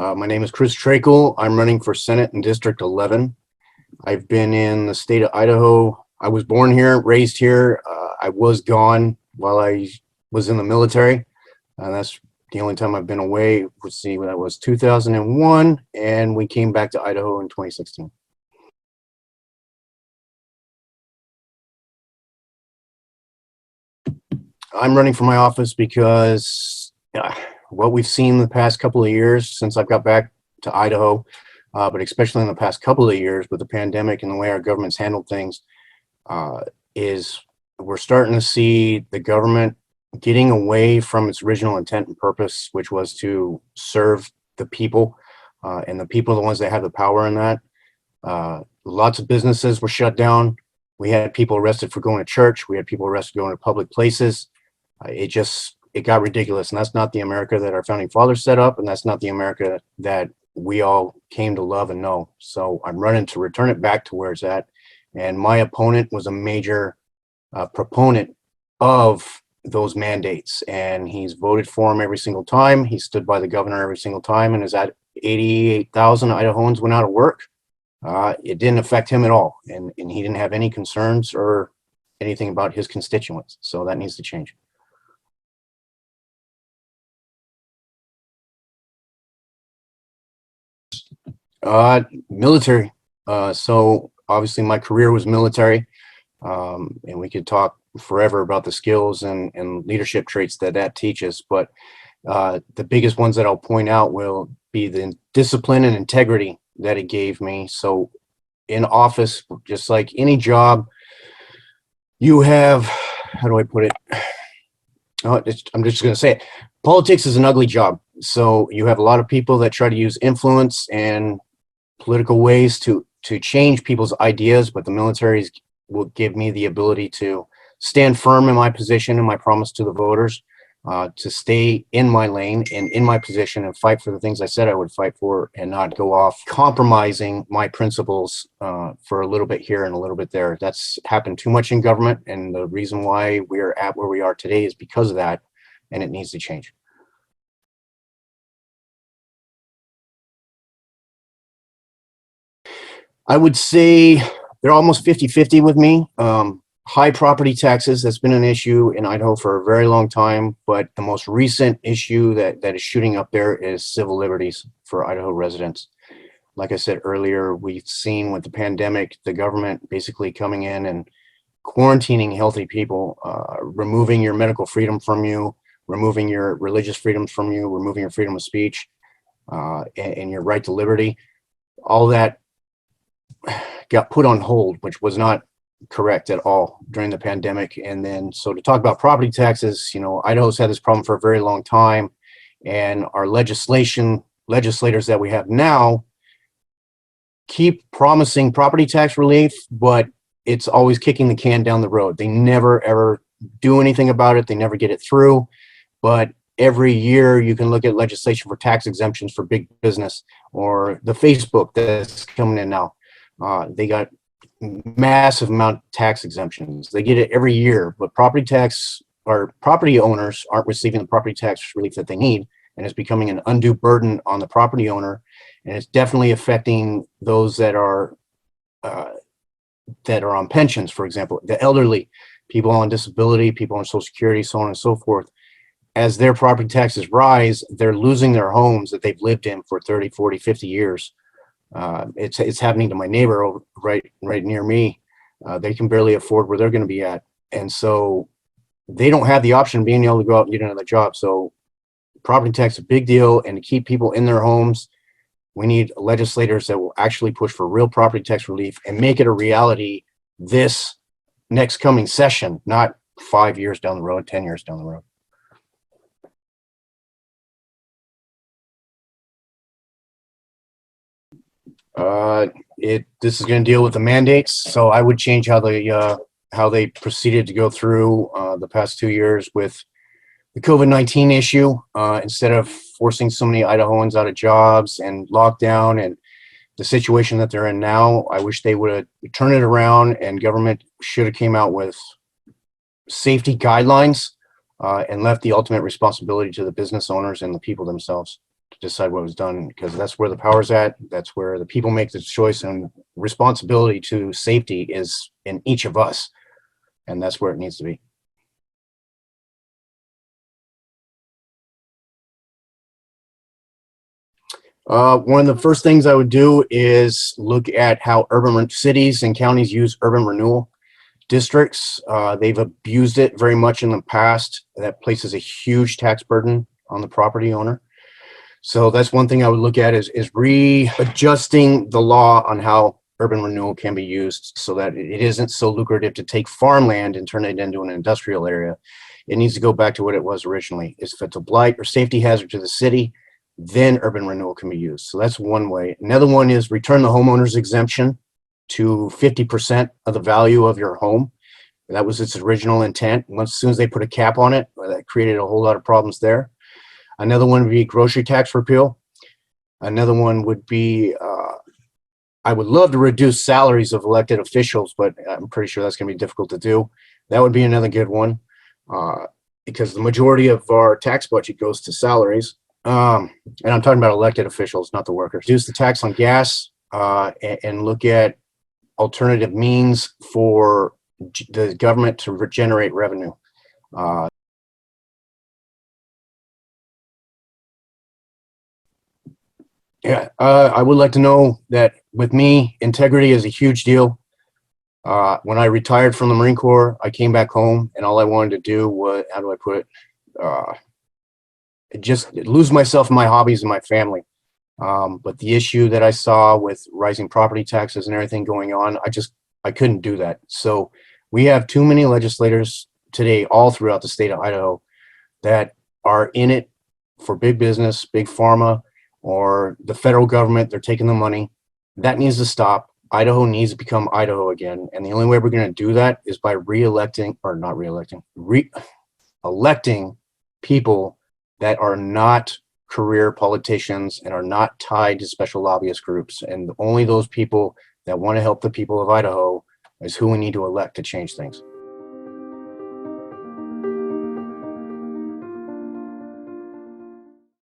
My name is Chris Trakel. I'm running for Senate in District 11. I've been in the state of Idaho. I was born here, raised here. I was gone while I was in the military. That's the only time I've been away. Let's see, that was 2001, and we came back to Idaho in 2016. I'm running for my office because what we've seen the past couple of years since I've got back to Idaho, but especially in the past couple of years with the pandemic and the way our government's handled things, is we're starting to see the government getting away from its original intent and purpose, which was to serve the people, and the people are the ones that have the power in that. Lots of businesses were shut down. We had people arrested for going to church. We had people arrested going to public places. It got ridiculous, and that's not the America that our founding fathers set up, and that's not the America that we all came to love and know. So I'm running to return it back to where it's at. And my opponent was a major proponent of those mandates, and he's voted for them every single time. He stood by the governor every single time, and is at 88,000 Idahoans went out of work. It didn't affect him at all, and he didn't have any concerns or anything about his constituents. So that needs to change. Military. So obviously my career was military, and we could talk forever about the skills and leadership traits that teaches. But the biggest ones that I'll point out will be the discipline and integrity that it gave me. So in office, just like any job, you have, how do I put it? I'm just going to say it. Politics is an ugly job. So you have a lot of people that try to use influence and political ways to change people's ideas, but the military will give me the ability to stand firm in my position and my promise to the voters, to stay in my lane and in my position and fight for the things I said I would fight for, and not go off compromising my principles for a little bit here and a little bit there. That's happened too much in government, and the reason why we're at where we are today is because of that, and it needs to change. I would say they're almost 50-50 with me. High property taxes, that's been an issue in Idaho for a very long time, but the most recent issue that is shooting up there is civil liberties for Idaho residents. Like I said earlier, we've seen with the pandemic, the government basically coming in and quarantining healthy people, removing your medical freedom from you, removing your religious freedoms from you, removing your freedom of speech, and your right to liberty. All that got put on hold, which was not correct at all during the pandemic. And then, so to talk about property taxes, Idaho's had this problem for a very long time, and our legislators that we have now keep promising property tax relief, but it's always kicking the can down the road. They never ever do anything about it. They never get it through. But every year you can look at legislation for tax exemptions for big business, or the Facebook that's coming in now. They got massive amount of tax exemptions. They get it every year, but property tax, or property owners aren't receiving the property tax relief that they need, and it's becoming an undue burden on the property owner. And it's definitely affecting those that are on pensions, for example, the elderly, people on disability, people on Social Security, so on and so forth. As their property taxes rise, they're losing their homes that they've lived in for 30, 40, 50 years. It's happening to my neighbor right near me. They can barely afford where they're going to be at, and so they don't have the option of being able to go out and get another job. So property tax is a big deal, and to keep people in their homes, we need legislators that will actually push for real property tax relief and make it a reality this next coming session, not 5 years down the road, 10 years down the road. This is going to deal with the mandates, so I would change how they proceeded to go through the past 2 years with the COVID-19 issue. Instead of forcing so many Idahoans out of jobs and lockdown and the situation that they're in now, I wish they would have turned it around, and government should have came out with safety guidelines, and left the ultimate responsibility to the business owners and the people themselves. to decide what was done, because that's where the power's at. That's where the people make the choice, and responsibility to safety is in each of us. And that's where it needs to be. One of the first things I would do is look at how cities and counties use urban renewal districts. They've abused it very much in the past. That places a huge tax burden on the property owner. So that's one thing I would look at is readjusting the law on how urban renewal can be used so that it isn't so lucrative to take farmland and turn it into an industrial area. It needs to go back to what it was originally. If it's a blight or safety hazard to the city, then urban renewal can be used. So that's one way. Another one is return the homeowner's exemption to 50% of the value of your home. That was its original intent. As soon as they put a cap on it, that created a whole lot of problems there. Another one would be grocery tax repeal. Another one would be, I would love to reduce salaries of elected officials, but I'm pretty sure that's going to be difficult to do. That would be another good one, because the majority of our tax budget goes to salaries. And I'm talking about elected officials, not the workers. Reduce the tax on gas, and look at alternative means for the government to generate revenue. I would like to know that with me, integrity is a huge deal. When I retired from the Marine Corps, I came back home, and all I wanted to do was, how do I put it? Just lose myself in my hobbies and my family. But the issue that I saw with rising property taxes and everything going on, I couldn't do that. So we have too many legislators today all throughout the state of Idaho that are in it for big business, big pharma, or the federal government. They're taking the money. That needs to stop. Idaho needs to become Idaho again. And the only way we're going to do that is by electing people that are not career politicians and are not tied to special lobbyist groups. And only those people that want to help the people of Idaho is who we need to elect to change things.